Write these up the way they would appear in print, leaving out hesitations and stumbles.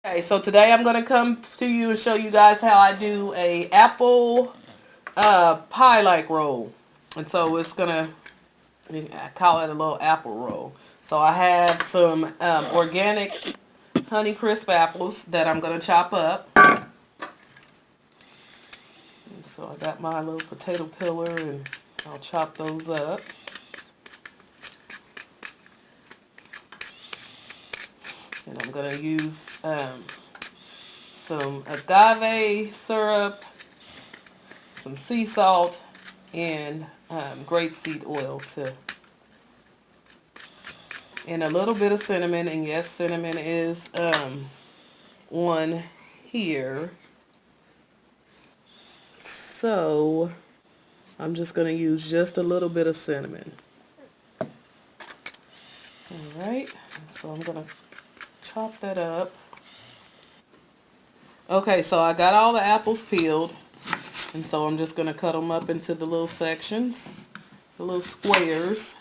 Okay, so today I'm gonna come to you and show you guys how I do a apple pie like roll. And so it's gonna, I call it a little apple roll. So I have some organic Honey Crisp apples that I'm gonna chop up. And so I got my little potato peeler and I'll chop those up. And I'm gonna use some agave syrup, some sea salt, and grapeseed oil and a little bit of cinnamon. And yes, cinnamon is on here. So I'm just going to use just a little bit of cinnamon. All right, so I'm going to chop that up. Okay, so I got all the apples peeled, and so I'm just going to cut them up into the little sections, the little squares.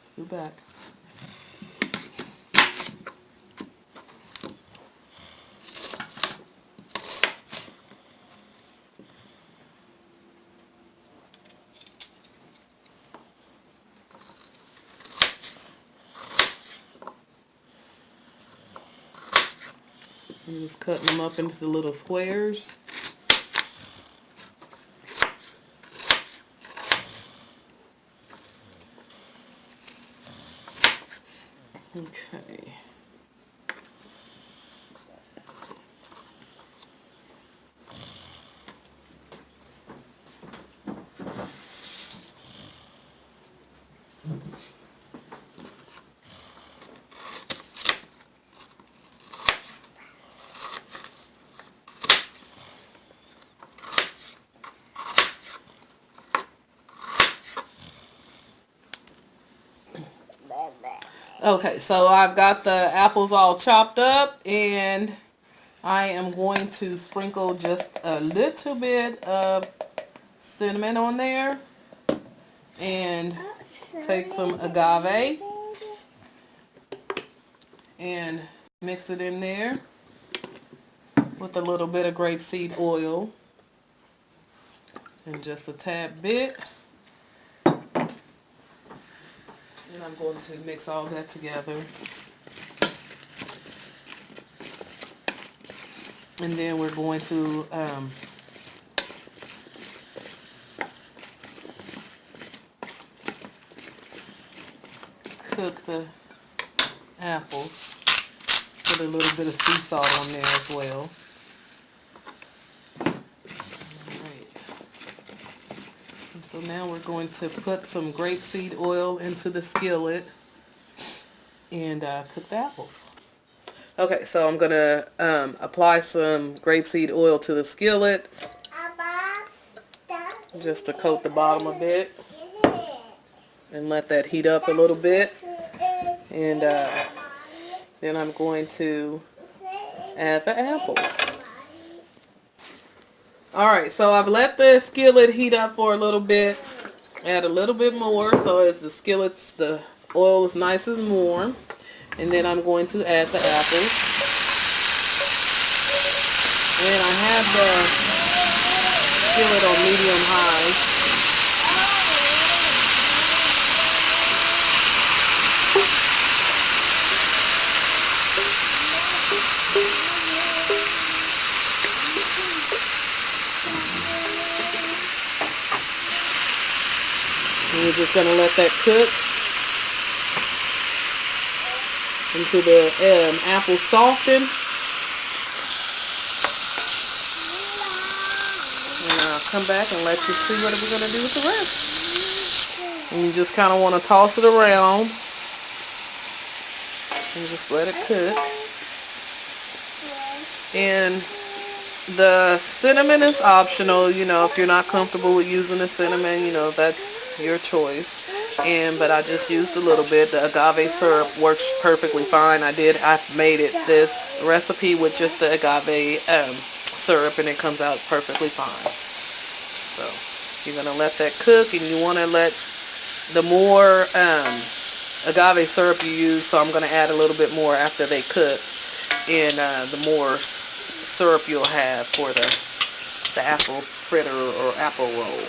Scoot back. I'm just cutting them up into the little squares. Okay. Okay, so I've got the apples all chopped up, and I am going to sprinkle just a little bit of cinnamon on there and take some agave and mix it in there with a little bit of grapeseed oil and just a tad bit. And I'm going to mix all that together. And then we're going to cook the apples. Put a little bit of sea salt on there as well. So now we're going to put some grapeseed oil into the skillet and cook the apples. Okay, so I'm going to apply some grapeseed oil to the skillet just to coat the bottom a bit and let that heat up a little bit. And then I'm going to add the apples. Alright, so I've let the skillet heat up for a little bit. Add a little bit more so as the oil is nice and warm. And then I'm going to add the apples. And I have the skillet on medium high. And we're just going to let that cook until the apples soften. And I'll come back and let you see what we're going to do with the rest. And you just kind of want to toss it around and just let it cook. And the cinnamon is optional, you know, if you're not comfortable with using the cinnamon, you know, that's your choice. But I just used a little bit. The agave syrup works perfectly fine. I made this recipe with just the agave syrup, and it comes out perfectly fine. So you're going to let that cook, and you want to let the more agave syrup you use, so I'm going to add a little bit more after they cook. And the more syrup you'll have for the apple fritter or apple roll.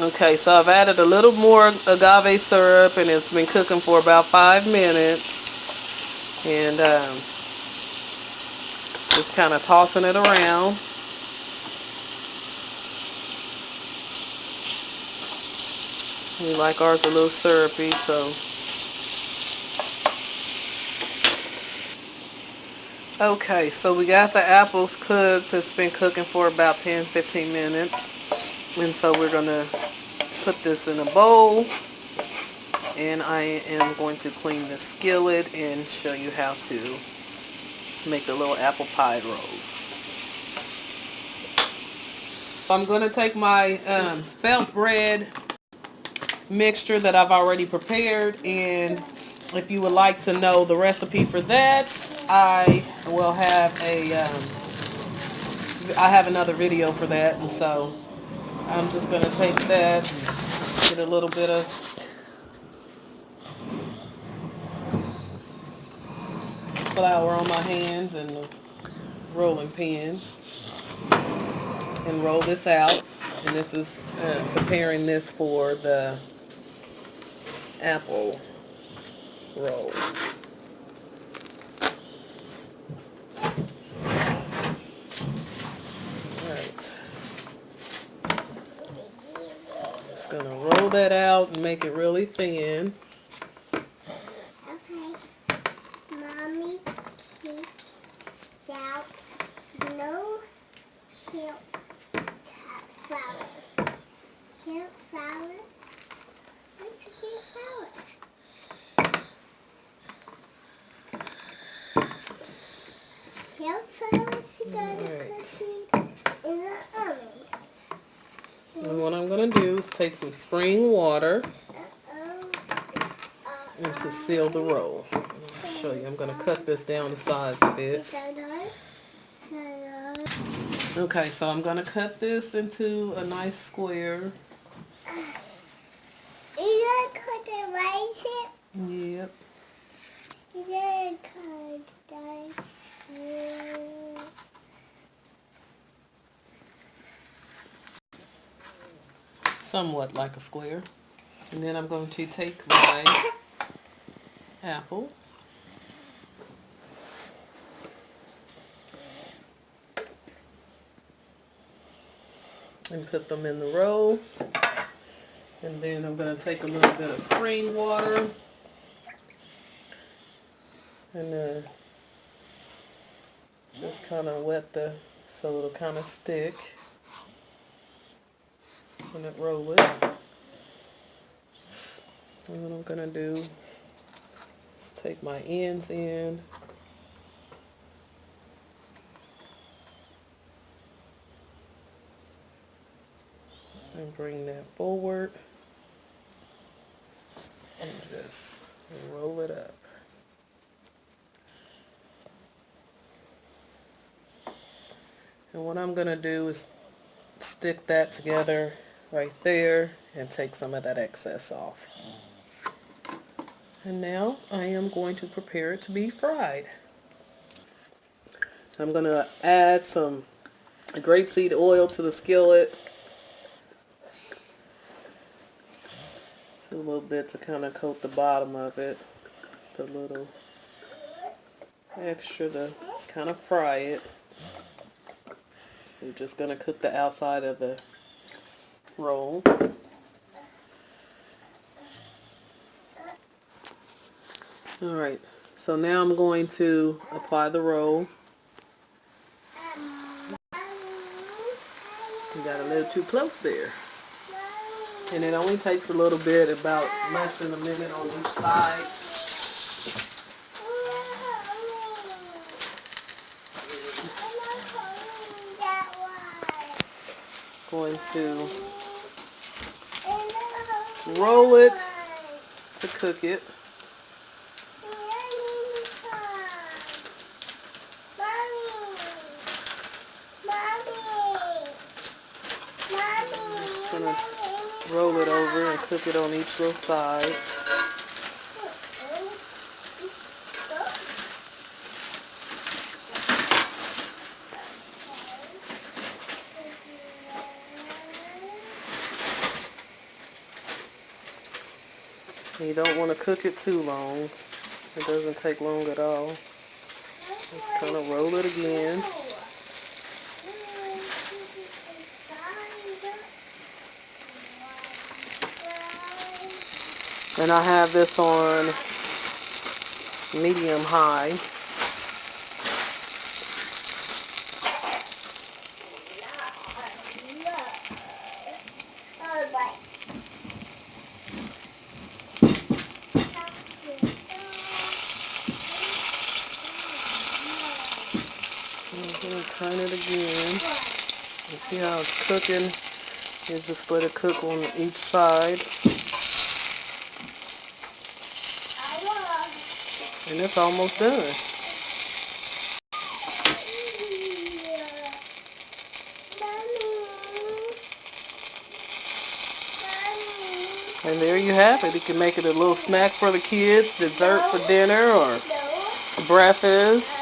Okay, so I've added a little more agave syrup, and it's been cooking for about 5 minutes. And just kind of tossing it around. We like ours a little syrupy, so. Okay, so we got the apples cooked. It's been cooking for about 10-15 minutes. And so we're going to put this in a bowl. And I am going to clean the skillet and show you how to make the little apple pie rolls. I'm going to take my spelt bread mixture that I've already prepared, and if you would like to know the recipe for that, I will have I have another video for that. And so I'm just going to take that, get a little bit of flour on my hands and the rolling pin and roll this out. And this is preparing this for the apple roll. Alright. Just going to roll that out and make it really thin. Okay. Mommy, keep out. No flour. Flour. What's the flour? Flour's gonna cooking in the oven. And what I'm going to do is take some spring water and to seal the roll. I'll show you. I'm going to cut this down to size a bit. Okay, so I'm going to cut this into a nice square. You gonna cut it right here? Yep. You gonna cut that here? Somewhat like a square. And then I'm going to take my apples and put them in the roll. And then I'm going to take a little bit of spring water and just kind of wet so it'll kind of stick when it roll it. And what I'm going to do is take my ends in and bring that forward and just roll it up. And what I'm going to do is stick that together right there and take some of that excess off. And now I am going to prepare it to be fried. I'm going to add some grapeseed oil to the skillet. Just a little bit to kind of coat the bottom of it. A little extra to kind of fry it. We're just going to cook the outside of the roll. Alright, so now I'm going to apply the roll. You got a little too close there. And it only takes a little bit, about less than a minute on each side. Going to roll it to cook it. roll it over and cook it on each little side. You don't want to cook it too long. It doesn't take long at all. Just kind of roll it again. And I have this on medium high. I'm going to turn it again. You see how it's cooking? You just let it cook on each side. And it's almost done. And there you have it. You can make it a little snack for the kids, dessert for dinner, or breakfast.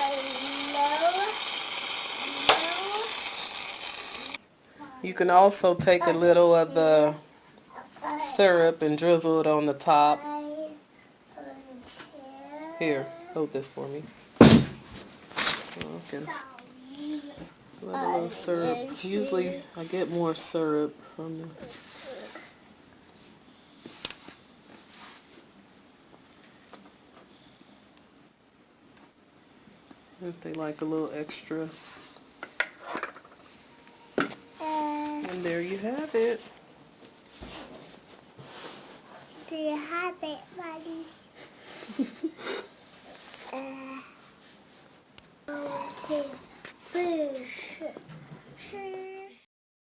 You can also take a little of the syrup and drizzle it on the top. Here, hold this for me. So I can let a little syrup. Usually I get more syrup from the... If they like a little extra. And there you have it. Do you have it, buddy? Okay. Fish.